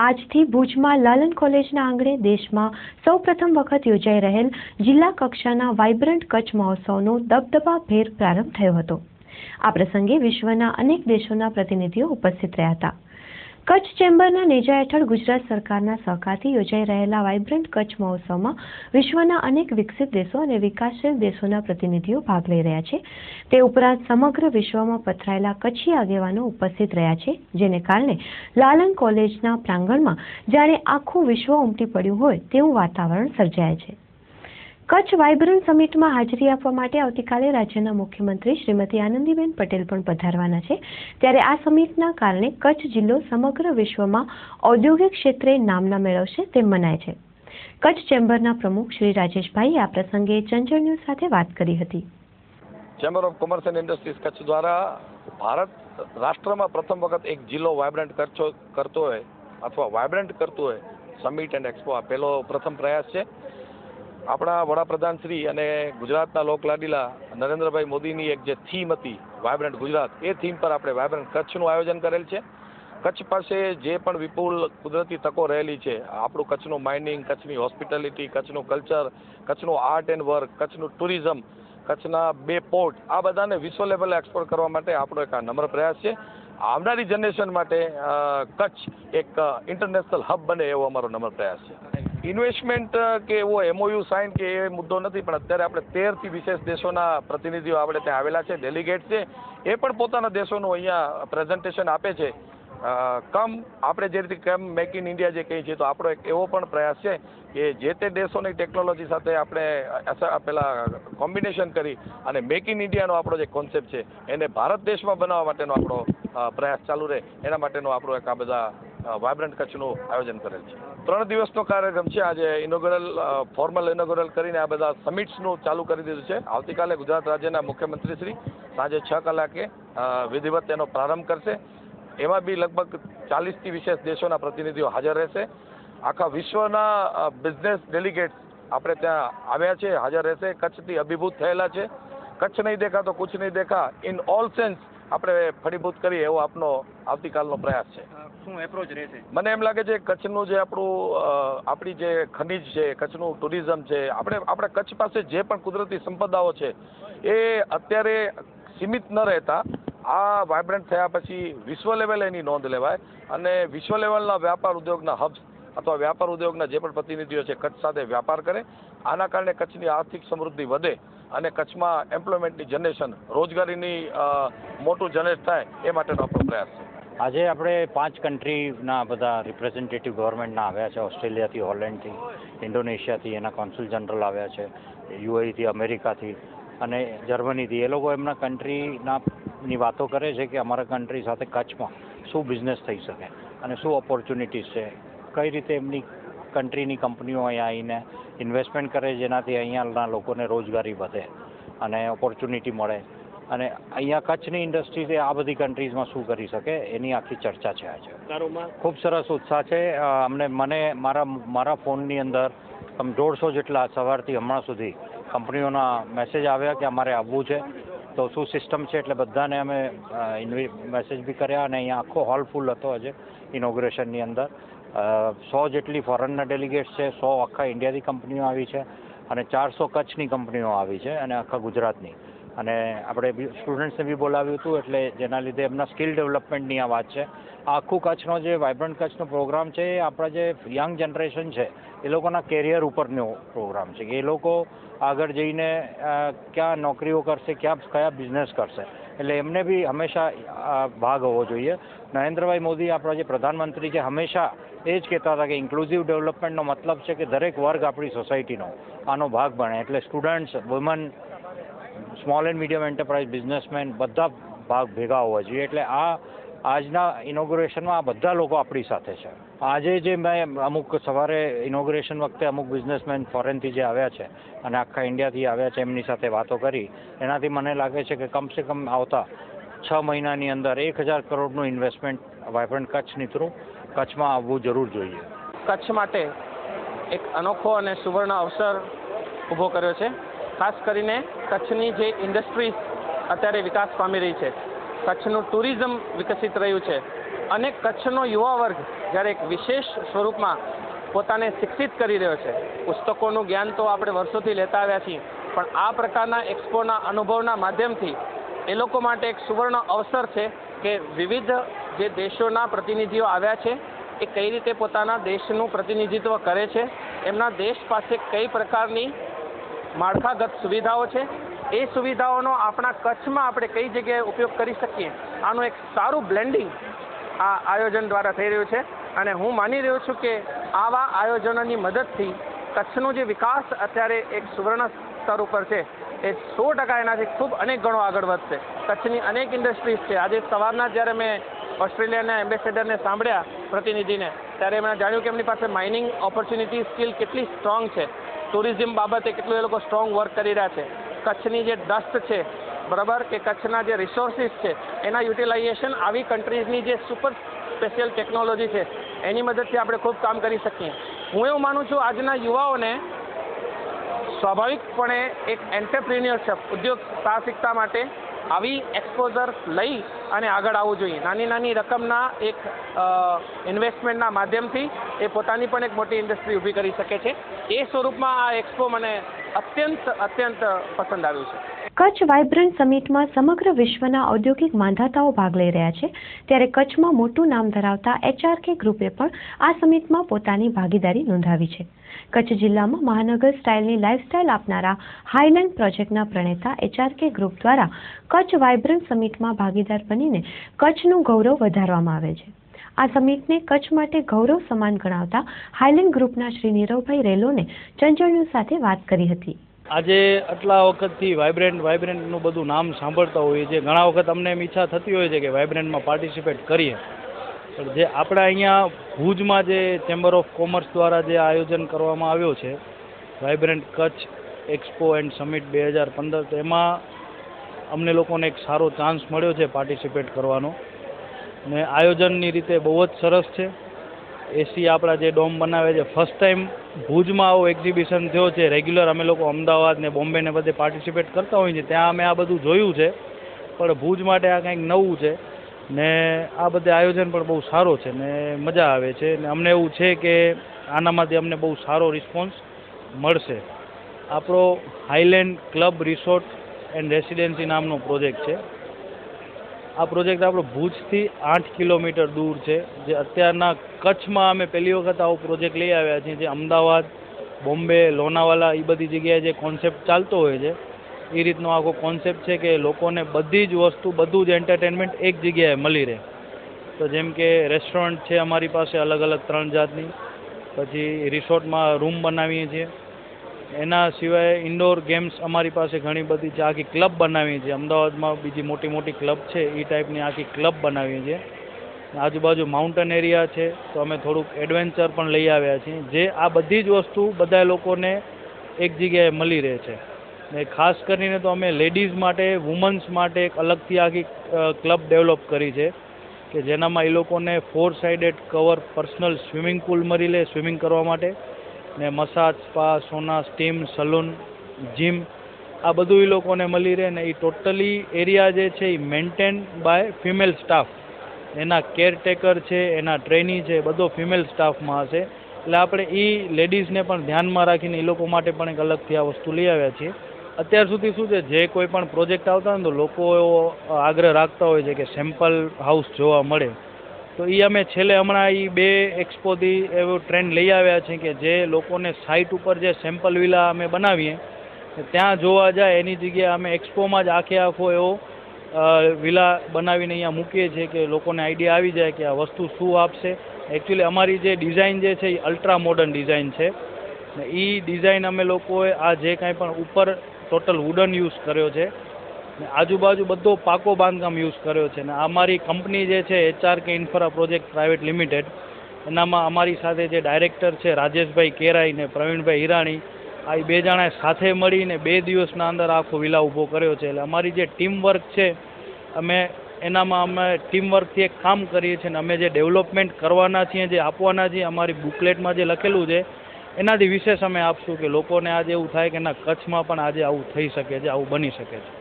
આજથી ભુજમાં લાલન કોલેજના આંગણે દેશમાં સૌપ્રથમ વખત યોજાઈ રહેલ જિલ્લા કક્ષાના વાઇબ્રન્ટ કચ્છ મહોત્સવનો દબદબાભેર પ્રારંભ થયો હતો। આ પ્રસંગે વિશ્વના અનેક દેશોના પ્રતિનિધિઓ ઉપસ્થિત રહ્યા હતા। કચ્છ ચેમ્બરના નેજા હેઠળ ગુજરાત સરકારના સહકારથી યોજાઈ રહેલા વાઇબ્રન્ટ કચ્છ મહોત્સવમાં વિશ્વના અનેક વિકસિત દેશો અને વિકાસશીલ દેશોના પ્રતિનિધિઓ ભાગ લઈ રહ્યા છે। તે ઉપરાંત સમગ્ર વિશ્વમાં પથરાયેલા કચ્છી આગેવાનો ઉપસ્થિત રહ્યા છે, જેને કારણે લાલન કોલેજના પ્રાંગણમાં જાણે આખું વિશ્વ ઉમટી પડ્યું હોય તેવું વાતાવરણ સર્જાય છે। કચ્છ વાઇબ્રન્ટ સમિટમાં હાજરી આપવા માટે આવતીકાલે રાજ્યના મુખ્યમંત્રી શ્રીમતી આનંદીબેન પટેલ પણ પધારવાના છે, ત્યારે આ સમિટના કારણે કચ્છ જિલ્લો સમગ્ર વિશ્વમાં ઔદ્યોગિક ક્ષેત્રે નામના મેળવશે તેમ મનાય છે। કચ્છ ચેમ્બરના પ્રમુખ શ્રી રાજેશભાઈએ આ પ્રસંગે ચંચળ ન્યૂઝ સાથે વાત કરી હતી। Chamber of commerce and industries Kutch દ્વારા ભારત રાષ્ટ્રમાં પ્રથમ વખત એક જિલ્લો વાઇબ્રન્ટ કરતો હોય અથવા વાઇબ્રન્ટ કરતો હોય સમિટ એન્ડ એક્સપો આ પહેલો પ્રથમ પ્રયાસ છે। આપણા વડાપ્રધાન શ્રી અને ગુજરાતના લોકલાડીલા નરેન્દ્રભાઈ મોદીની એક જે થીમ હતી વાઇબ્રન્ટ ગુજરાત, એ થીમ પર આપણે વાઇબ્રન્ટ કચ્છનું આયોજન કરેલ છે। કચ્છ પાસે જે પણ વિપુલ કુદરતી તકો રહેલી છે, આપણું કચ્છનું માઇનિંગ, કચ્છની હોસ્પિટાલિટી, કચ્છનું કલ્ચર, કચ્છનું આર્ટ એન્ડ વર્ક, કચ્છનું ટુરિઝમ, કચ્છના 2 પોર્ટ, આ બધાને વિશ્વ લેવલે એક્સપોર્ટ કરવા માટે આપણો એક આ નમ્ર પ્રયાસ છે। આવનારી જનરેશન માટે કચ્છ એક ઇન્ટરનેશનલ હબ બને એવો અમારો નમ્ર પ્રયાસ છે। ઇન્વેસ્ટમેન્ટ કે એવો MOU સાઇન કે એ મુદ્દો નથી, પણ અત્યારે આપણે 13થી વિશેષ દેશોના પ્રતિનિધિઓ આપણે ત્યાં આવેલા છે, ડેલિગેટ છે, એ પણ પોતાના દેશોનું અહીંયા પ્રેઝન્ટેશન આપે છે। આપણે જે રીતે મેક ઇન ઇન્ડિયા જે કહીએ છીએ, તો આપણો એક એવો પણ પ્રયાસ છે કે જે તે દેશોની ટેકનોલોજી સાથે આપણે પેલા કોમ્બિનેશન કરી અને મેક ઇન ઇન્ડિયાનો આપણો જે કોન્સેપ્ટ છે એને ભારત દેશમાં બનાવવા માટેનો આપણો પ્રયાસ ચાલુ રહે, એના માટેનો આપણો એક આ બધા વાઇબ્રન્ટ કચ્છનું આયોજન કરેલ છે। 3 દિવસનો કાર્યક્રમ છે। આજે ફોર્મલ ઇનોગ્રલ કરીને આ બધા સમિટ્સનું ચાલુ કરી દીધું છે। આવતીકાલે ગુજરાત રાજ્યના મુખ્યમંત્રી શ્રી સાંજે 6 કલાકે વિધિવત તેનો પ્રારંભ કરશે। એમાં બી લગભગ 40થી વિશેષ દેશોના પ્રતિનિધિઓ હાજર રહેશે। આખા વિશ્વના બિઝનેસ ડેલિગેટ્સ આપણે ત્યાં આવ્યા છે, હાજર રહેશે, કચ્છથી અભિભૂત થયેલા છે। કચ્છ નહીં દેખા તો કુછ નહીં દેખા ઇન ઓલ સેન્સ આપણે ફળીભૂત કરીએ એવો આપનો આવતીકાલનો પ્રયાસ છે। શું એપ્રોચ રહેશે? મને એમ લાગે છે કચ્છનું જે આપણી જે ખનિજ છે, કચ્છનું ટુરિઝમ છે, આપણે કચ્છ પાસે જે પણ કુદરતી સંપદાઓ છે એ અત્યારે સીમિત ન રહેતા આ વાઇબ્રન્ટ થયા પછી વિશ્વ લેવલે એની નોંધ લેવાય અને વિશ્વ લેવલના વ્યાપાર ઉદ્યોગના હબ્સ અથવા વ્યાપાર ઉદ્યોગના જે પણ પ્રતિનિધિઓ છે કચ્છ સાથે વ્યાપાર કરે। આના કારણે કચ્છની આર્થિક સમૃદ્ધિ વધે અને કચ્છમાં એમ્પ્લોયમેન્ટની જનરેશન, રોજગારીની મોટું જનરેટ થાય, એ માટેનો આપણો પ્રયાસ છે। આજે આપણે 5 કન્ટ્રીના બધા રિપ્રેઝેન્ટેટિવ ગવર્મેન્ટના આવ્યા છે। ઓસ્ટ્રેલિયાથી, હોલેન્ડથી, ઇન્ડોનેશિયાથી એના કોન્સુલ જનરલ આવ્યા છે, UAEથી, અમેરિકાથી અને જર્મનીથી। એ લોકો એમના કન્ટ્રીની વાતો કરે છે કે અમારા કન્ટ્રી સાથે કચ્છમાં શું બિઝનેસ થઈ શકે અને શું ઓપોર્ચ્યુનિટીઝ છે, કઈ રીતે એમની કન્ટ્રીની કંપનીઓ અહીંયા આવીને ઇન્વેસ્ટમેન્ટ કરે જેનાથી અહીંયાના લોકોને રોજગારી વધે અને ઓપોર્ચ્યુનિટી મળે અને અહીંયા કચ્છની ઇન્ડસ્ટ્રી આ બધી કન્ટ્રીઝમાં શું કરી શકે એની આખી ચર્ચા છે આજે। ખૂબ સરસ ઉત્સાહ છે મને મારા ફોનની અંદર 150 જેટલા સવારથી હમણાં સુધી કંપનીઓના મેસેજ આવ્યા કે અમારે આવવું છે, તો શું સિસ્ટમ છે, એટલે બધાને અમે મેસેજ બી કર્યા અને અહીંયા આખો હોલ ફૂલ હતો આજે ઇનોગ્રેશનની અંદર। 100 જેટલી ફોરેનના ડેલિગેટ્સ છે, 100 આખા ઇન્ડિયાની કંપનીઓ આવી છે અને 400 કચ્છની કંપનીઓ આવી છે અને આખા ગુજરાતની, અને આપણે સ્ટુડન્ટ્સને બી બોલાવ્યું હતું, એટલે જેના લીધે એમના સ્કિલ ડેવલપમેન્ટની આ વાત છે। આખું કચ્છનો જે વાઇબ્રન્ટ કચ્છનો પ્રોગ્રામ છે એ આપણા જે યંગ જનરેશન છે એ લોકોના કેરિયર ઉપરનો પ્રોગ્રામ છે કે એ લોકો આગળ જઈને ક્યાં નોકરીઓ કરશે, કયા બિઝનેસ કરશે, એટલે એમને બી હંમેશા ભાગ હોવો જોઈએ। નરેન્દ્રભાઈ મોદી આપણા જે પ્રધાનમંત્રી છે હંમેશા એ જ કહેતા હતા કે ઇન્ક્લુઝિવ ડેવલપમેન્ટનો મતલબ છે કે દરેક વર્ગ આપણી સોસાયટીનો આનો ભાગ બને, એટલે students, woman, small and medium enterprise, businessman બધા ભાગ ભેગા હોવા જોઈએ। એટલે આજના ઇનોગ્રેશનમાં આ બધા લોકો આપણી સાથે છે। આજે જે મેં અમુક સવારે ઇનોગ્રેશન વખતે અમુક બિઝનેસમેન ફોરેનથી જે આવ્યા છે અને આખા ઇન્ડિયાથી આવ્યા છે એમની સાથે વાતો કરી, એનાથી મને લાગે છે કે કમસે કમ આવતા 6 મહિનાની અંદર 1000 કરોડનું ઇન્વેસ્ટમેન્ટ વાઇબ્રન્ટ કચ્છની થ્રુ કચ્છમાં આવવું જરૂર જોઈએ। કચ્છ માટે એક અનોખો અને સુવર્ણ અવસર ઊભો કર્યો છે। ખાસ કરીને કચ્છની જે ઇન્ડસ્ટ્રીઝ અત્યારે વિકાસ પામી રહી છે, કચ્છનું ટુરિઝમ વિકસિત રહ્યું છે, અને કચ્છનો યુવા વર્ગ જ્યારે એક વિશેષ સ્વરૂપમાં પોતાને શિક્ષિત કરી રહ્યો છે. પુસ્તકોનું જ્ઞાન તો આપણે વર્ષોથી લેતા આવ્યા છીએ, પણ આ પ્રકારના એક્સપોના અનુભવના માધ્યમથી એ લોકો માટે એક સુવર્ણ અવસર છે કે વિવિધ જે દેશોના પ્રતિનિધિઓ આવ્યા છે એ કઈ રીતે પોતાના દેશનું પ્રતિનિધિત્વ કરે છે, એમના દેશ પાસે કઈ પ્રકારની માળખાગત સુવિધાઓ છે, એ સુવિધાઓનો આપણા કચ્છમાં આપણે કઈ જગ્યાએ ઉપયોગ કરી શકીએ, આનું એક સારું બ્લેન્ડિંગ આ આયોજન દ્વારા થઈ રહ્યું છે. અને હું માની રહ્યો છું કે આવા આયોજનોની મદદથી કચ્છનો જે વિકાસ અત્યારે એક સુવર્ણ સ્તર ઉપર છે એ 100% એનાથી ખૂબ અનેક ગણો આગળ વધશે. કચ્છની અનેક ઇન્ડસ્ટ્રીઝ છે. આજે સવારના જ્યારે મેં ઓસ્ટ્રેલિયાના એમ્બેસેડરને સાંભળ્યા પ્રતિનિધિને, ત્યારે એમણે જાણ્યું કે એમની પાસે માઇનિંગ ઓપોર્ચ્યુનિટી સ્કિલ કેટલી સ્ટ્રોંગ છે, ટુરિઝમ બાબતે કેટલું એ લોકો સ્ટ્રોંગ વર્ક કરી રહ્યા છે. કચ્છની જે ડસ્ટ છે બરાબર, કે કચ્છના જે રિસોર્સિસ છે એના યુટિલાઇઝેશન આવી કન્ટ્રીઝની જે સુપર સ્પેશિયલ ટેકનોલોજી છે એની મદદથી આપણે ખૂબ કામ કરી શકીએ. હું એવું માનું છું આજના યુવાઓને સ્વાભાવિકપણે એક એન્ટરપ્રિન્યોરશિપ, ઉદ્યોગ સાહસિકતા માટે આવી એક્સપોઝર લઈ અને આગળ આવવું જોઈએ. નાની નાની રકમના એક ઇન્વેસ્ટમેન્ટના માધ્યમથી એ પોતાની પણ એક મોટી ઇન્ડસ્ટ્રી ઊભી કરી શકે છે. એ સ્વરૂપમાં આ એક્સપો મને અત્યંત પસંદ આવ્યું છે. કચ્છ વાઇબ્રન્ટ સમિટમાં સમગ્ર વિશ્વના ઔદ્યોગિક માંધાતાઓ ભાગ લઈ રહ્યા છે, ત્યારે કચ્છમાં મોટું નામ ધરાવતા HRK ગ્રુપે પણ આ સમિટમાં પોતાની ભાગીદારી નોંધાવી છે. કચ્છ જિલ્લામાં મહાનગર સ્ટાઇલની લાઇફસ્ટાઇલ આપનારા હાઇલેન્ડ પ્રોજેક્ટના પ્રણેતા HRK ગ્રુપ દ્વારા કચ્છ વાઇબ્રન્ટ સમિટમાં ભાગીદાર બનીને કચ્છનું ગૌરવ વધારવામાં આવે છે. આ સમિટને કચ્છ માટે ગૌરવ સમાન ગણાવતા હાઇલેન્ડ ગ્રુપના શ્રી નીરવભાઈ રેલોને ચંચળ ન્યૂઝ સાથે વાત કરી હતી. આજે આટલા વખતથી વાઇબ્રન્ટનું બધું નામ સાંભળતા હોઈએ છીએ. ઘણા વખત અમને એમ ઈચ્છા થતી હોય છે કે વાઇબ્રન્ટમાં પાર્ટિસિપેટ કરીએ, પણ જે આપણા અહીંયા ભુજમાં જે ચેમ્બર ઓફ કોમર્સ દ્વારા જે આયોજન કરવામાં આવ્યો છે vibrant Kutch expo and summit 2015, તો એમાં અમને લોકોને એક સારો ચાન્સ મળ્યો છે પાર્ટિસિપેટ કરવાનો. ને આયોજનની રીતે બહુ જ સરસ છે. એસી આપણા જે ડોમ બનાવે છે, ફર્સ્ટ ટાઈમ ભુજમાં આવો એક્ઝિબિશન થયો છે. રેગ્યુલર અમે લોકો અમદાવાદ ને બોમ્બે ને બધે પાર્ટિસિપેટ કરતા હોઈએ છીએ, ત્યાં અમે આ બધું જોયું છે, પણ ભુજ માટે આ કંઈક નવું છે. ને આ બધે આયોજન પણ બહુ સારો છે ને મજા આવે છે. ને અમને એવું છે કે આનામાંથી અમને બહુ સારો રિસ્પોન્સ મળશે. આપણો Highland club resort and residency નામનો પ્રોજેક્ટ છે. આ પ્રોજેક્ટ આપણો ભુજથી 8 કિલોમીટર દૂર છે. જે અત્યારના કચ્છમાં અમે પહેલી વખત આવો પ્રોજેક્ટ લઈ આવ્યા છીએ. જે અમદાવાદ, બોમ્બે, લોનાવાલા એ બધી જગ્યાએ જે કોન્સેપ્ટ ચાલતો હોય છે એ રીતનો આખો કોન્સેપ્ટ છે કે લોકોને બધી જ વસ્તુ, બધું જ એન્ટરટેનમેન્ટ એક જગ્યાએ મળી રહે. તો જેમ કે રેસ્ટોરન્ટ છે અમારી પાસે અલગ અલગ 3 જાતની, પછી રિસોર્ટમાં રૂમ બનાવીએ છીએ. એના સિવાય ઇન્ડોર ગેમ્સ અમારી પાસે ઘણી બધી છે. આખી ક્લબ બનાવીએ છીએ. અમદાવાદમાં બીજી મોટી મોટી ક્લબ છે એ ટાઈપની આખી ક્લબ બનાવીએ છીએ. આજુબાજુ માઉન્ટેન એરિયા છે, તો અમે થોડુંક એડવેન્ચર પણ લઈ આવ્યા છીએ. જે આ બધી જ વસ્તુ બધા લોકોને એક જગ્યાએ મળી રહે છે. ને ખાસ કરીને તો અમે લેડીઝ માટે, વુમન્સ માટે એક અલગથી આખી ક્લબ ડેવલપ કરી છે કે જેનામાં એ લોકોને 4 sided cover personal swimming pool મળી રહે સ્વિમિંગ કરવા માટે, ને મસાજ, સ્પા, સોના, સ્ટીમ, સલૂન, જીમ, આ બધું એ લોકોને મળી રહે. ને એ ટોટલી એરિયા જે છે એ મેન્ટેન બાય ફિમેલ સ્ટાફ. એના કેરટેકર છે, એના ટ્રેની છે, બધો ફિમેલ સ્ટાફમાં હશે. એટલે આપણે એ લેડીઝને પણ ધ્યાનમાં રાખીને એ લોકો માટે પણ એક અલગથી આ વસ્તુ લઈ આવ્યા છીએ. અત્યાર સુધી શું છે, જે કોઈ પણ પ્રોજેક્ટ આવતા હોય ને તો લોકો એવો આગ્રહ રાખતા હોય છે કે સેમ્પલ હાઉસ જોવા મળે. તો એ અમે છેલ્લે હમણાં એ 2 એક્સપોથી એવો ટ્રેન્ડ લઈ આવ્યા છે કે જે લોકોને સાઇટ ઉપર જે સેમ્પલ વિલા અમે બનાવીએ ત્યાં જોવા જાય એની જગ્યાએ અમે એક્સપોમાં જ આખો એવો વિલા બનાવીને અહીંયા મૂકીએ છીએ કે લોકોને આઈડિયા આવી જાય કે આ વસ્તુ શું આપશે. એકચ્યુઅલી અમારી જે ડિઝાઇન જે છે એ અલ્ટ્રા મોડર્ન ડિઝાઇન છે. ને એ ડિઝાઇન અમે લોકોએ આ જે કાંઈ પણ ઉપર ટોટલ વુડન યુઝ કર્યો છે ને આજુબાજુ બધો પાકો બાંધકામ યુઝ કર્યો છે. ને અમારી કંપની જે છે HRK infra project private limited, એનામાં અમારી સાથે જે ડાયરેક્ટર છે રાજેશભાઈ કેરાઈ ને પ્રવીણભાઈ હિરાણી, આ 2 જણાએ સાથે મળીને 2 દિવસના અંદર આખો વિલા ઊભો કર્યો છે. એટલે અમારી જે ટીમ વર્ક છે એનામાં અમે ટીમ વર્કથી એક કામ કરીએ છીએ. ને અમે જે ડેવલપમેન્ટ કરવાના છીએ, જે આપવાના છીએ, અમારી બુકલેટમાં જે લખેલું છે એનાથી વિશેષ અમે આપશું કે લોકોને આજે એવું થાય કે ના કચ્છમાં પણ આજે આવું થઈ શકે છે, આવું બની શકે છે.